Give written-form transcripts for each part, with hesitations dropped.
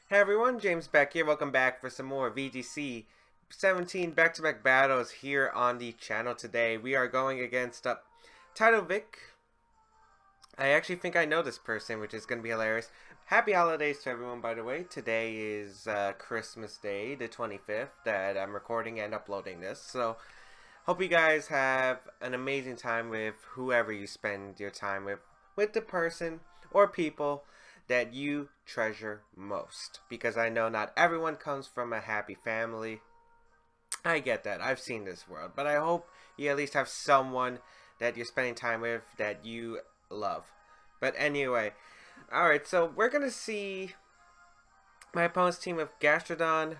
Hey everyone, James Baek here. Welcome back for some more VGC 17 back-to-back battles here on the channel today. We are going against Vic. I actually think I know this person, which is going to be hilarious. Happy holidays to everyone, by the way. Today is Christmas Day, the 25th, that I'm recording and uploading this. So, hope you guys have an amazing time with whoever you spend your time with the person or people that you treasure most, because I know not everyone comes from a happy family. I get that. I've seen this world, but I hope you at least have someone that you're spending time with that you love. But anyway, alright, so we're gonna see my opponent's team of Gastrodon,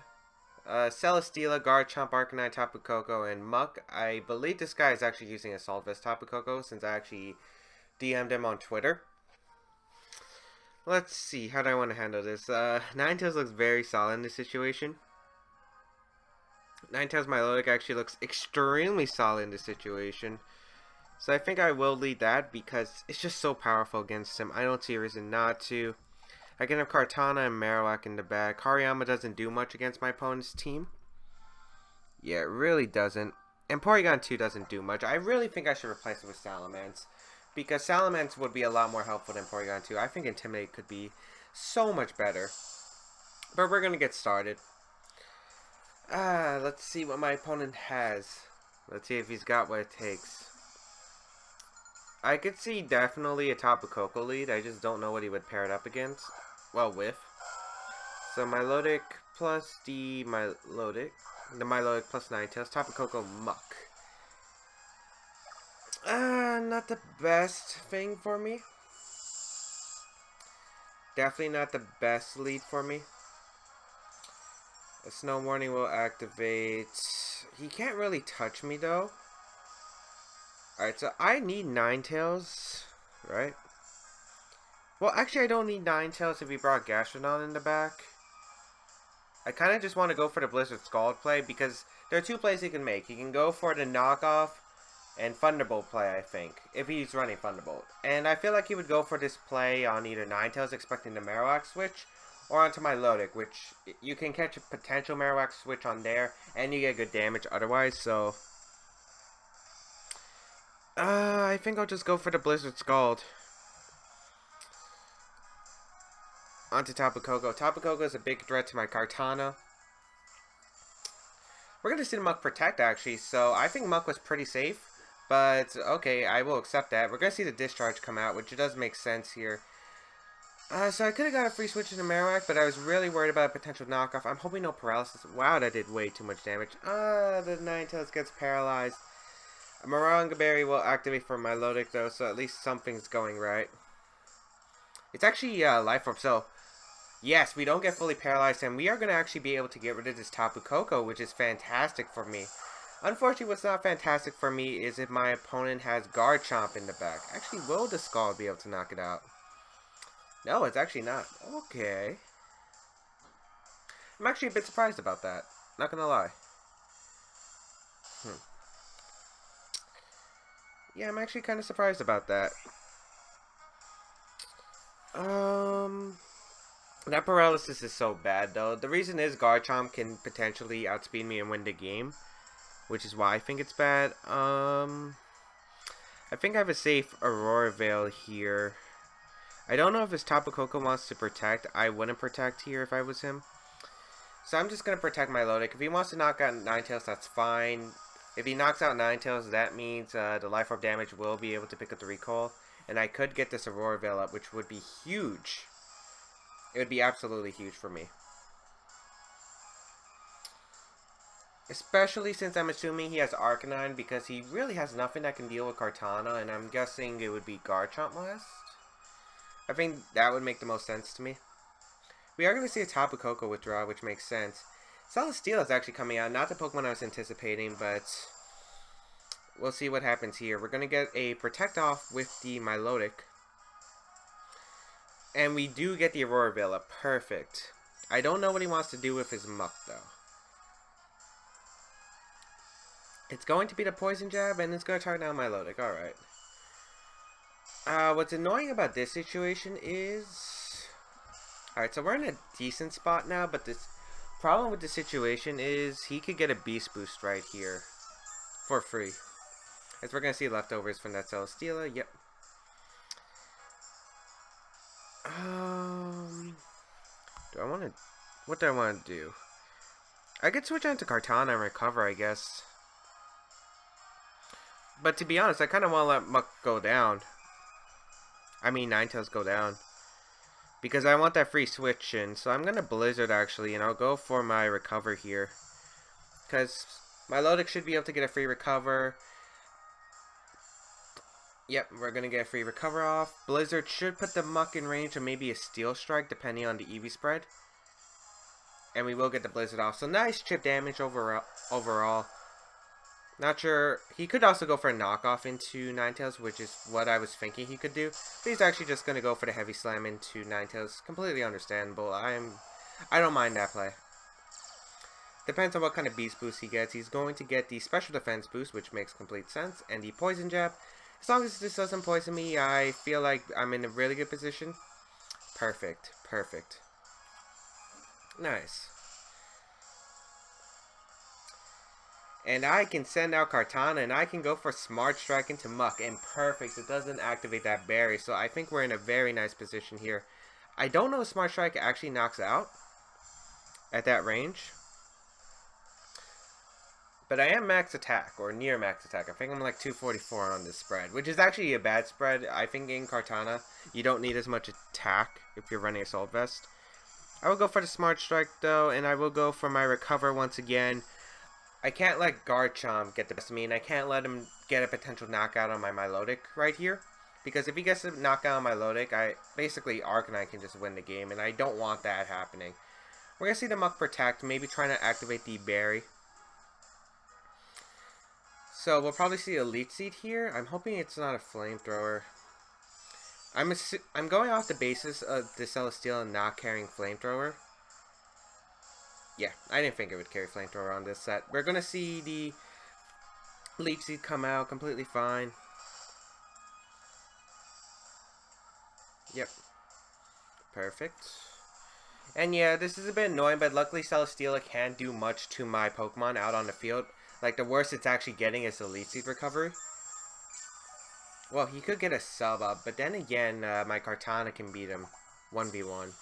Celesteela, Garchomp, Arcanine, Tapu Koko, and Muck. I believe this guy is actually using Assault Vest Tapu Koko since I actually DM'd him on Twitter. Let's see, how do I want to handle this? Ninetales looks very solid in this situation. Ninetales Milotic actually looks extremely solid in this situation. So I think I will lead that because it's just so powerful against him. I don't see a reason not to. I can have Kartana and Marowak in the back. Hariyama doesn't do much against my opponent's team. Yeah, it really doesn't. And Porygon2 doesn't do much. I really think I should replace it with Salamence, because Salamence would be a lot more helpful than Porygon2. I think Intimidate could be so much better. But we're going to get started. Let's see what my opponent has. Let's see if he's got what it takes. I could see definitely a Tapu Koko lead. I just don't know what he would pair it up against. Well, with. So Milotic plus the Milotic plus Ninetales, Tapu Koko, Muck. Not the best thing for me. Definitely not the best lead for me. A Snow Warning will activate. He can't really touch me though. Alright, so I need Ninetales, right? Well, actually I don't need Ninetales if he brought Gastrodon in the back. I kind of just want to go for the Blizzard Scald play because there are two plays he can make. He can go for the knockoff and Thunderbolt play, I think, if he's running Thunderbolt. And I feel like he would go for this play on either Ninetales, expecting the Marowak switch, or onto Milotic, which you can catch a potential Marowak switch on there, and you get good damage otherwise, so I think I'll just go for the Blizzard Scald. Onto Tapu Koko. Tapu Koko is a big threat to my Kartana. We're going to see the Muck Protect, actually, so I think Muck was pretty safe. But, okay, I will accept that. We're going to see the Discharge come out, which does make sense here. So I could have got a free switch into Marowak, but I was really worried about a potential knockoff. I'm hoping no paralysis. Wow, that did way too much damage. The Ninetales gets paralyzed. A Maranga Berry will activate for Milotic, though, so at least something's going right. It's actually Life Orb, so yes, we don't get fully paralyzed, and we are going to actually be able to get rid of this Tapu Koko, which is fantastic for me. Unfortunately, what's not fantastic for me is if my opponent has Garchomp in the back. Actually, will the Scald be able to knock it out? No, it's actually not. Okay. I'm actually a bit surprised about that. Not gonna lie. Yeah, I'm actually kind of surprised about that. That paralysis is so bad, though. The reason is Garchomp can potentially outspeed me and win the game, which is why I think it's bad. I think I have a safe Aurora Veil here. I don't know if his Tapu Koko wants to protect. I wouldn't protect here if I was him. So I'm just going to protect Milotic. If he wants to knock out Ninetales, that's fine. If he knocks out Ninetales, that means the Life Orb damage will be able to pick up the Recall. And I could get this Aurora Veil up, which would be huge. It would be absolutely huge for me. Especially since I'm assuming he has Arcanine, because he really has nothing that can deal with Kartana, and I'm guessing it would be Garchomp last. I think that would make the most sense to me. We are going to see a Tapu Koko withdraw, which makes sense. Celesteela is actually coming out. Not the Pokemon I was anticipating, but we'll see what happens here. We're going to get a Protect off with the Milotic. And we do get the Aurora Veil up. Perfect. I don't know what he wants to do with his Muck, though. It's going to be the Poison Jab, and it's going to target down Milotic. Alright. What's annoying about this situation is Alright, so we're in a decent spot now, but this problem with the situation is he could get a beast boost right here for free. As we're going to see leftovers from that Ninetales-Alola. Yep. Do I want to... What do I want to do? I could switch on to Kartana and recover, I guess. But to be honest, I kind of want to let Muck go down. I mean, Ninetales go down. Because I want that free switch in. So I'm going to Blizzard, actually, and I'll go for my recover here. Because Milotic should be able to get a free recover. Yep, we're going to get a free recover off. Blizzard should put the Muck in range of maybe a Steel Strike, depending on the EV spread. And we will get the Blizzard off. So nice chip damage overall. Not sure. He could also go for a knockoff into Ninetales, which is what I was thinking he could do. But he's actually just going to go for the heavy slam into Ninetales. Completely understandable. I don't mind that play. Depends on what kind of beast boost he gets. He's going to get the special defense boost, which makes complete sense, and the poison jab. As long as this doesn't poison me, I feel like I'm in a really good position. Perfect. Perfect. Nice. And I can send out Kartana, and I can go for Smart Strike into Muck. And perfect, it doesn't activate that berry. So I think we're in a very nice position here. I don't know if Smart Strike actually knocks out at that range. But I am max attack, or near max attack. I think I'm like 244 on this spread, which is actually a bad spread. I think in Kartana, you don't need as much attack if you're running Assault Vest. I will go for the Smart Strike, though, and I will go for my recover once again. I can't let Garchomp get the best of me, and I can't let him get a potential knockout on my Milotic right here. Because if he gets a knockout on my Milotic, basically Arcanine can just win the game, and I don't want that happening. We're going to see the Muck protect, maybe trying to activate the berry. So we'll probably see a Leech Seed here. I'm hoping it's not a Flamethrower. I'm going off the basis of the Ninetales-Alola not carrying Flamethrower. Yeah, I didn't think it would carry Flamethrower on this set. We're going to see the Leech Seed come out completely fine. Yep. Perfect. And yeah, this is a bit annoying, but luckily Ninetales-Alola can't do much to my Pokemon out on the field. Like, the worst it's actually getting is the Leech Seed recovery. Well, he could get a sub up, but then again, my Kartana can beat him 1v1.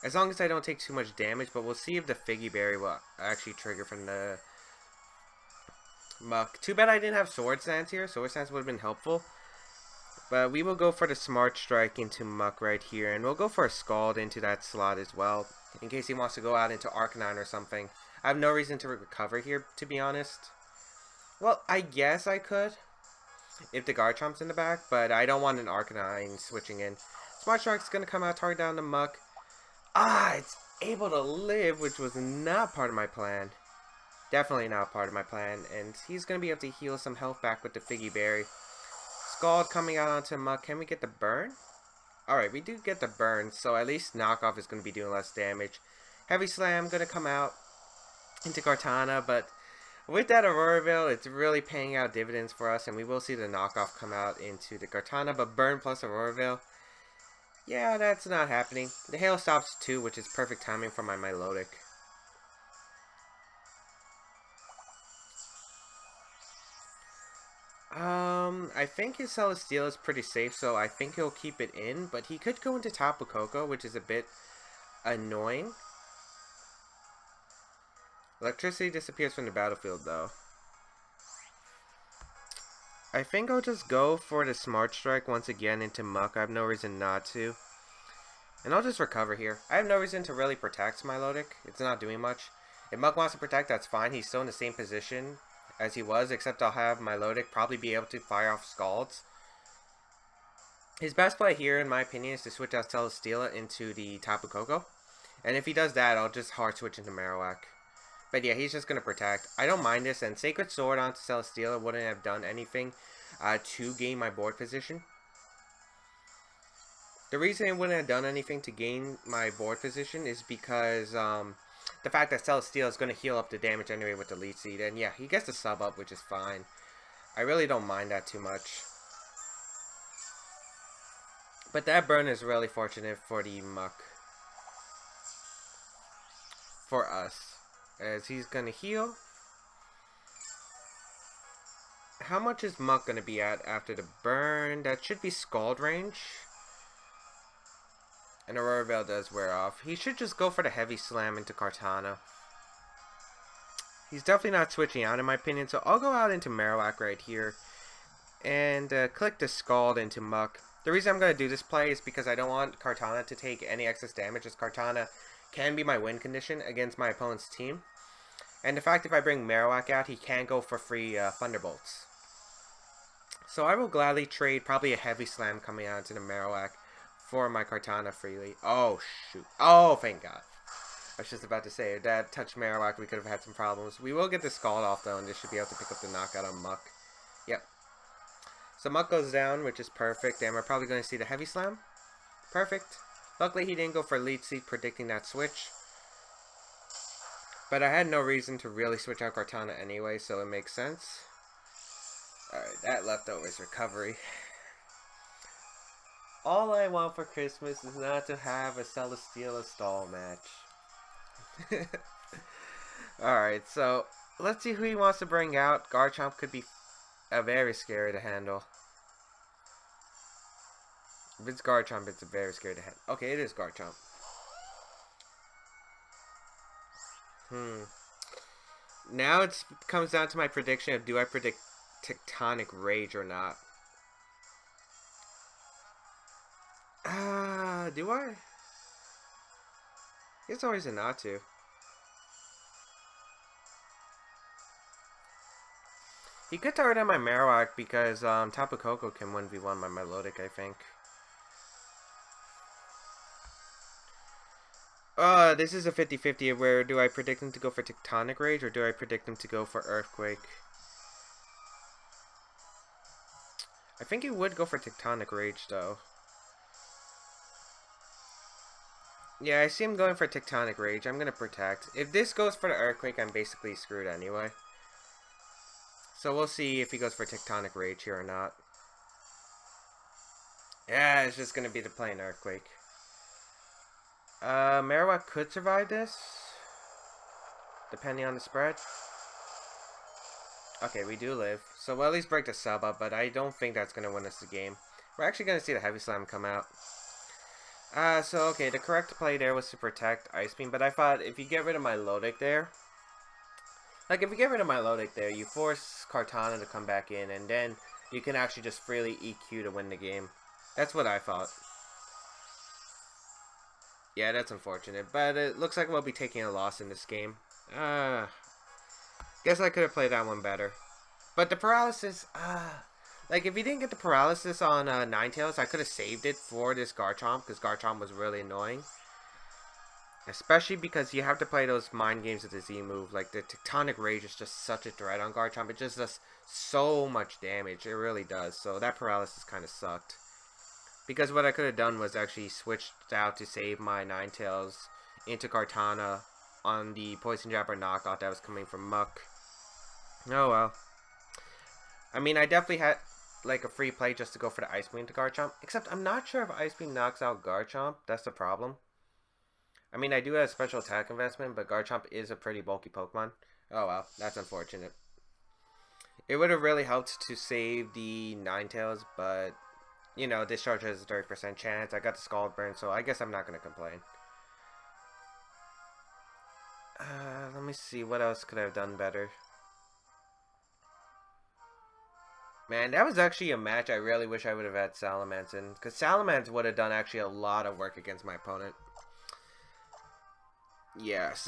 As long as I don't take too much damage, but we'll see if the Figgy Berry will actually trigger from the Muck. Too bad I didn't have Sword Stance here. Sword Stance would have been helpful. But we will go for the Smart Strike into Muck right here, and we'll go for a Scald into that slot as well, in case he wants to go out into Arcanine or something. I have no reason to recover here, to be honest. Well, I guess I could, if the Garchomp's in the back, but I don't want an Arcanine switching in. Smart Strike's going to come out, target down the Muck. Ah, it's able to live, which was not part of my plan. Definitely not part of my plan, and he's going to be able to heal some health back with the Figgy Berry. Scald coming out onto Muck. Can we get the burn? Alright, we do get the burn, so at least Knockoff is going to be doing less damage. Heavy Slam going to come out into Kartana, but with that Aurora Veil, it's really paying out dividends for us, and we will see the Knockoff come out into the Kartana, but Burn plus Aurora Veil, yeah, that's not happening. The Hail stops too, which is perfect timing for my Milotic. I think his Ninetales-Alola is pretty safe, so I think he'll keep it in, but he could go into Tapu Koko, which is a bit annoying. Electricity disappears from the battlefield, though. I think I'll just go for the Smart Strike once again into Muck. I have no reason not to. And I'll just recover here. I have no reason to really protect Milotic. It's not doing much. If Muck wants to protect, that's fine. He's still in the same position as he was, except I'll have Milotic probably be able to fire off Scalds. His best play here, in my opinion, is to switch out Ninetales-Alola into the Tapu Koko. And if he does that, I'll just hard switch into Marowak. But yeah, he's just going to protect. I don't mind this, and Sacred Sword onto Ninetales-Alola wouldn't have done anything to gain my board position. The reason it wouldn't have done anything to gain my board position is because the fact that Ninetales-Alola is going to heal up the damage anyway with the Leech Seed. And yeah, he gets the sub up, which is fine. I really don't mind that too much. But that burn is really fortunate for the Muck. for us. As he's gonna heal. How much is Muck gonna be at after the burn? That should be Scald range. And Aurora Veil does wear off. He should just go for the heavy slam into Kartana. He's definitely not switching out in my opinion, so I'll go out into Marowak right here. And click the Scald into Muck. The reason I'm going to do this play is because I don't want Kartana to take any excess damage, as Kartana can be my win condition against my opponent's team. And the fact if I bring Marowak out, he can go for free Thunderbolts. So I will gladly trade probably a heavy slam coming out into the Marowak for my Kartana freely. Oh, shoot. Oh, thank God. I was just about to say, if that touched Marowak, we could have had some problems. We will get the Scald off, though, and this should be able to pick up the knockout on Muck. Yep. So Muck goes down, which is perfect, and we're probably going to see the Heavy Slam. Perfect. Luckily, he didn't go for Lead Seed, predicting that switch. But I had no reason to really switch out Kartana anyway, so it makes sense. Alright, that leftover is recovery. All I want for Christmas is not to have a Celesteela stall match. Alright, so let's see who he wants to bring out. Garchomp could be very scary to handle. If it's Garchomp, it's very scary to handle. Okay, it is Garchomp. Now it comes down to my prediction of do I predict Tectonic Rage or not. Do I? It's always a not to. He could target on my Marowak because Tapu Koko can 1v1 my Milotic, I think. This is a 50-50 where do I predict him to go for Tectonic Rage or do I predict him to go for Earthquake? I think he would go for Tectonic Rage though. Yeah, I see him going for Tectonic Rage. I'm gonna protect. If this goes for the Earthquake, I'm basically screwed anyway. So we'll see if he goes for Tectonic Rage here or not. Yeah, it's just gonna be the plain Earthquake. Marowak could survive this, depending on the spread. Okay, we do live. So we'll at least break the sub up, but I don't think that's gonna win us the game. We're actually gonna see the Heavy Slam come out. So okay, the correct play there was to protect Ice Beam, but I thought if you get rid of my Milotic there, you force Kartana to come back in, and then you can actually just freely EQ to win the game. That's what I thought. Yeah, that's unfortunate, but it looks like we'll be taking a loss in this game. Guess I could have played that one better. But the paralysis, like if he didn't get the paralysis on Ninetales, I could have saved it for this Garchomp, because Garchomp was really annoying. Especially because you have to play those mind games with the Z move. Like the Tectonic Rage is just such a threat on Garchomp. It just does so much damage. It really does. So that paralysis kind of sucked. Because what I could have done was actually switched out to save my Ninetales into Kartana on the Poison Jabber knockout that was coming from Muck. Oh well. I mean, I definitely had like a free play just to go for the Ice Beam to Garchomp. Except I'm not sure if Ice Beam knocks out Garchomp. That's the problem. I mean, I do have special attack investment, but Garchomp is a pretty bulky Pokemon. Oh well, that's unfortunate. It would have really helped to save the Ninetales, but you know, Discharge has a 30% chance. I got the Scald Burn, so I guess I'm not going to complain. Let me see. What else could I have done better? Man, that was actually a match I really wish I would have had Salamence in. Because Salamence would have done actually a lot of work against my opponent. Yes.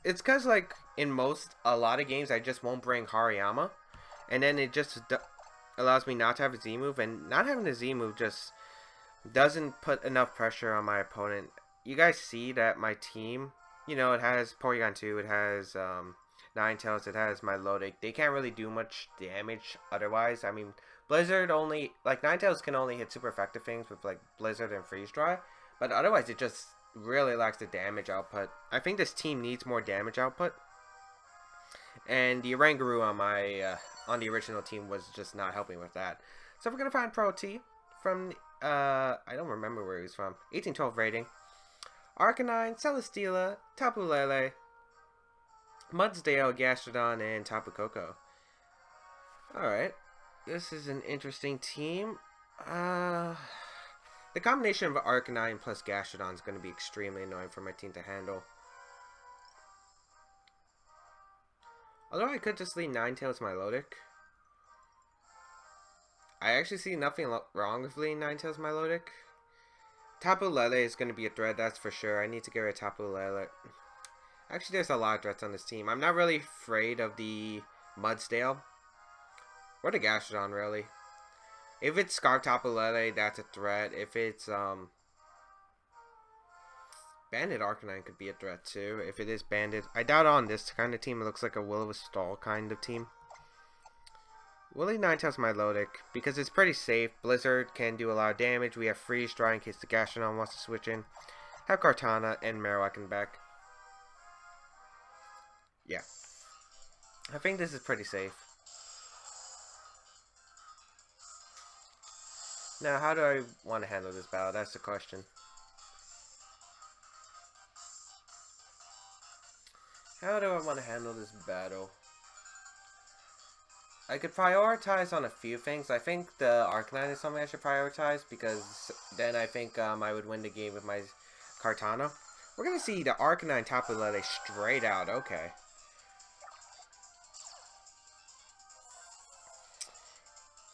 It's because, like, in a lot of games, I just won't bring Hariyama. And then it just allows me not to have a Z move, and not having a Z move just doesn't put enough pressure on my opponent. You guys see that my team, you know, it has Porygon2, it has Ninetales, it has Milotic. They can't really do much damage otherwise. I mean, Blizzard only, like, Ninetales can only hit super effective things with, like, Blizzard and Freeze Dry, but otherwise it just really lacks the damage output. I think this team needs more damage output, and the Oranguru on my on the original team was just not helping with that. So we're gonna find Pro T from I don't remember where he was from. 1812 rating. Arcanine, Celesteela, Tapu Lele, Mudsdale, Gastrodon, and Tapu Koko. Alright. This is an interesting team. The combination of Arcanine plus Gastrodon is going to be extremely annoying for my team to handle. Although I could just leave Ninetales-Milotic. I actually see nothing wrong with leaving Ninetales-Milotic. Tapu Lele is going to be a threat, that's for sure. I need to get rid of Tapu Lele. Actually, there's a lot of threats on this team. I'm not really afraid of the Mudsdale. Or the Gastrodon, really. If it's Scarf Tapu Lele, that's a threat. If it's, Banded Arcanine could be a threat, too. If it is Banded. I doubt on this kind of team it looks like a Will-O-Wisp kind of team. We'll leave Ninetales-Milotic because it's pretty safe. Blizzard can do a lot of damage. We have Freeze Dry in case the Gastrodon wants to switch in. Have Kartana and Marowak in back. Yeah. I think this is pretty safe. Now, how do I want to handle this battle? That's the question. How do I want to handle this battle? I could prioritize on a few things. I think the Arcanine is something I should prioritize because then I think I would win the game with my Kartana. We're going to see the Arcanine Tapu Lele straight out. Okay.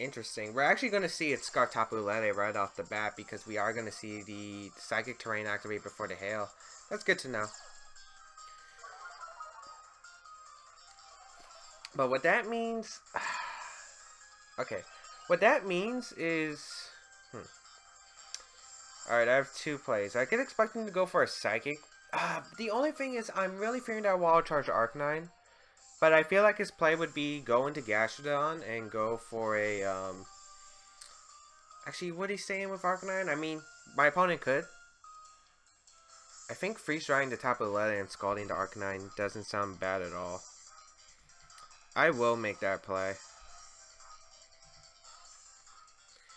Interesting. We're actually going to see it Scarf Tapu Lele right off the bat because we are going to see the Psychic Terrain activate before the Hail. That's good to know. But what that means... okay. What that means is... Alright, I have two plays. I could expect him to go for a Psychic. The only thing is, I'm really fearing that Wild Charge Arcanine. But I feel like his play would be go into Gastrodon and go for a... Actually, what he's saying with Arcanine? I mean, my opponent could. I think Freeze Drying the Tapu Lele and Scalding the Arcanine doesn't sound bad at all. I will make that play.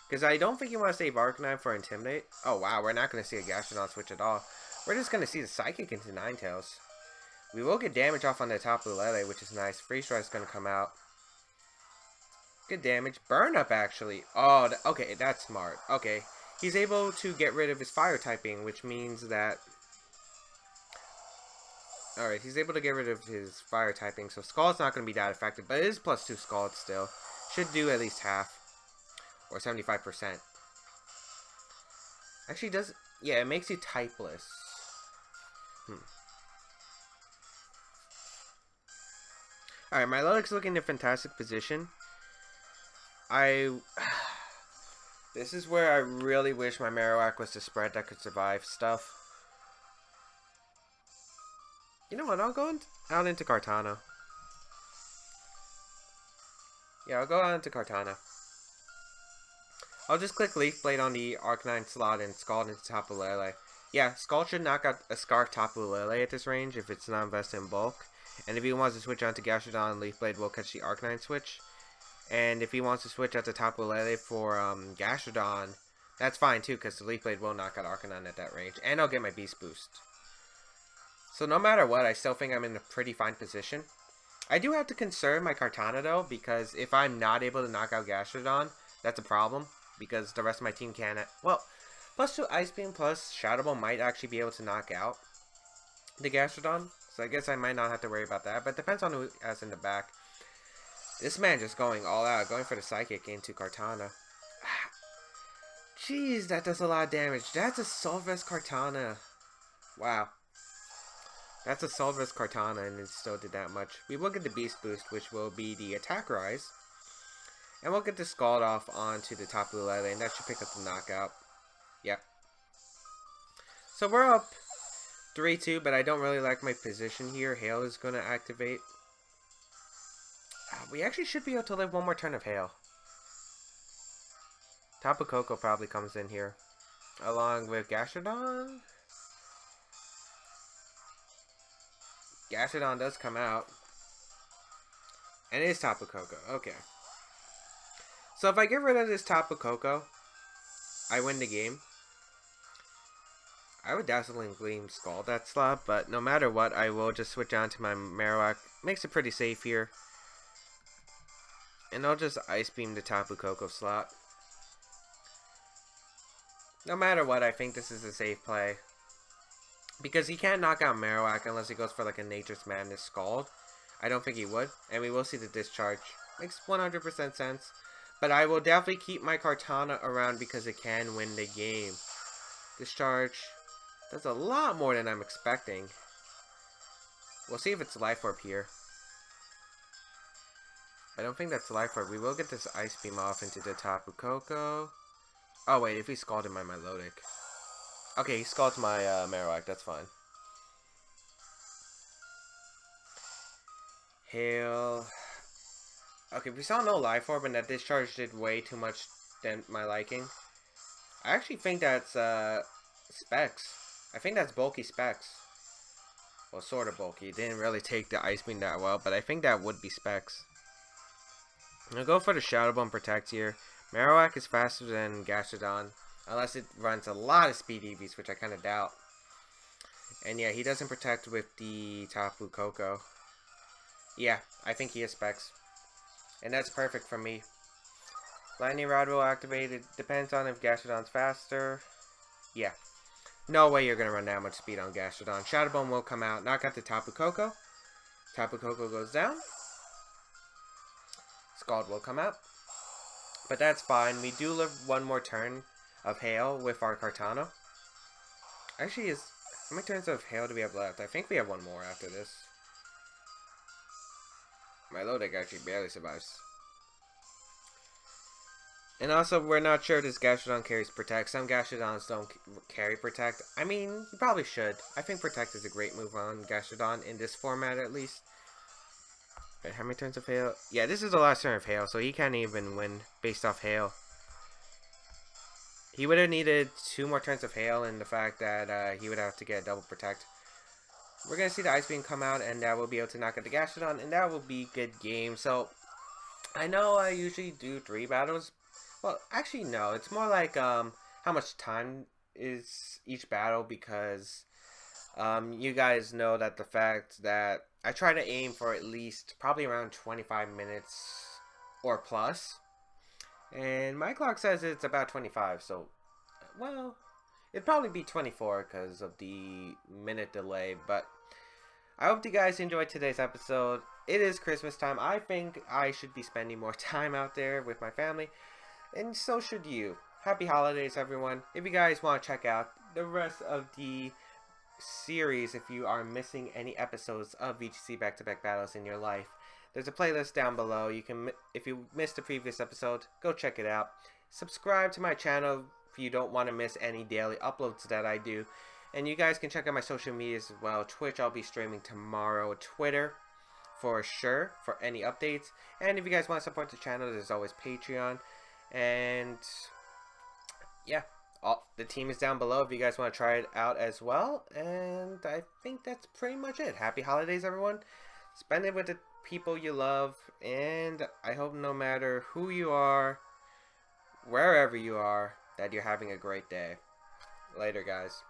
Because I don't think you want to save Arcanine for Intimidate. Oh wow, we're not going to see a Gastrodon switch at all. We're just going to see the Psychic into Ninetales. We will get damage off on the Tapu Lele, which is nice. Freeze Dry is going to come out. Good damage. Burn Up, actually. Oh, okay, that's smart. Okay, he's able to get rid of his Fire typing, which means that... Alright, he's able to get rid of his Fire typing, so Scald's not going to be that effective, but it is +2 Scald still. Should do at least half. Or 75%. Actually does... Yeah, it makes you typeless. Alright, Milotic's looking in a fantastic position. This is where I really wish my Marowak was the spread that could survive stuff. You know what, I'll go out into Kartana. Yeah, I'll go out into Kartana. I'll just click Leaf Blade on the Arcanine slot and Scald into Tapu Lele. Yeah, Scald should knock out a Scarf Tapu Lele at this range if it's not invested in bulk. And if he wants to switch on to Gastrodon, Leaf Blade will catch the Arcanine switch. And if he wants to switch out to Tapu Lele for Gastrodon, that's fine too, because the Leaf Blade will knock out Arcanine at that range. And I'll get my Beast Boost. So no matter what, I still think I'm in a pretty fine position. I do have to conserve my Kartana though, because if I'm not able to knock out Gastrodon, that's a problem. Because the rest of my team can't... Well, +2 Ice Beam plus Shadow Ball might actually be able to knock out the Gastrodon. So I guess I might not have to worry about that. But it depends on who has in the back. This man just going all out. Going for the Psychic into Kartana. Jeez, that does a lot of damage. That's a Solvest Kartana. Wow. That's a Solvest Kartana and it still did that much. We will get the Beast Boost, which will be the Attack Rise. And we'll get the Scald off onto the Tapu Lele, and that should pick up the knockout. Yep. So we're up 3-2, but I don't really like my position here. Hail is going to activate. We actually should be able to live one more turn of Hail. Tapu Koko probably comes in here. Along with Gastrodon. Gastrodon does come out. And it is Tapu Koko. Okay. So if I get rid of this Tapu Koko, I win the game. I would Dazzling Gleam Scald that slot, but no matter what, I will just switch on to my Marowak. Makes it pretty safe here. And I'll just Ice Beam the Tapu Koko slot. No matter what, I think this is a safe play. Because he can't knock out Marowak unless he goes for like a Nature's Madness Scald. I don't think he would. And we will see the discharge. Makes 100% sense. But I will definitely keep my Kartana around because it can win the game. Discharge. That's a lot more than I'm expecting. We'll see if it's Life Orb here. I don't think that's Life Orb. We will get this Ice Beam off into the Tapu Koko. Oh wait, if he scalded my Milotic. Okay, he scalded my Marowak, that's fine. Hail. Okay, we saw no Life Orb and that discharge did way too much than my liking. I actually think that's Specs. I think that's bulky Specs. Well, sort of bulky. It didn't really take the Ice Beam that well, but I think that would be Specs. I'm gonna go for the Shadow Bone Protect here. Marowak is faster than Gastrodon, unless it runs a lot of speed EVs, which I kind of doubt. And yeah, he doesn't protect with the Tapu Koko. Yeah, I think he has Specs. And that's perfect for me. Lightning Rod will activate. It depends on if Gastrodon's faster. Yeah. No way you're going to run that much speed on Gastrodon. Shadow Bone will come out, knock out the Tapu Koko. Tapu Koko goes down. Scald will come out. But that's fine. We do live one more turn of Hail with our Kartana. Actually, how many turns of Hail do we have left? I think we have one more after this. Milotic actually barely survives. And also, we're not sure if this Gastrodon carries Protect. Some Gastrodons don't carry Protect. I mean, you probably should. I think Protect is a great move on Gastrodon in this format at least. Wait, how many turns of Hail? Yeah, this is the last turn of Hail, so he can't even win based off Hail. He would have needed 2 more turns of Hail and the fact that he would have to get a double Protect. We're going to see the Ice Beam come out, and that will be able to knock out the Gastrodon, and that will be good game. So, I know I usually do 3 battles. Well, actually, no. It's more like how much time is each battle, because you guys know that the fact that I try to aim for at least probably around 25 minutes or plus. And my clock says it's about 25, so, well, it'd probably be 24 because of the minute delay. But I hope you guys enjoyed today's episode. It is Christmas time. I think I should be spending more time out there with my family. And so should you. Happy holidays, everyone. If you guys want to check out the rest of the series, if you are missing any episodes of VGC back-to-back battles in your life, there's a playlist down below. You can, if you missed the previous episode, go check it out. Subscribe to my channel if you don't want to miss any daily uploads that I do. And you guys can check out my social media as well. Twitch, I'll be streaming tomorrow. Twitter, for sure, for any updates. And if you guys want to support the channel, there's always Patreon. And yeah, the team is down below if you guys want to try it out as well. And I think that's pretty much it. Happy holidays, everyone. Spend it with the people you love. And I hope no matter who you are, wherever you are, that you're having a great day. Later, guys.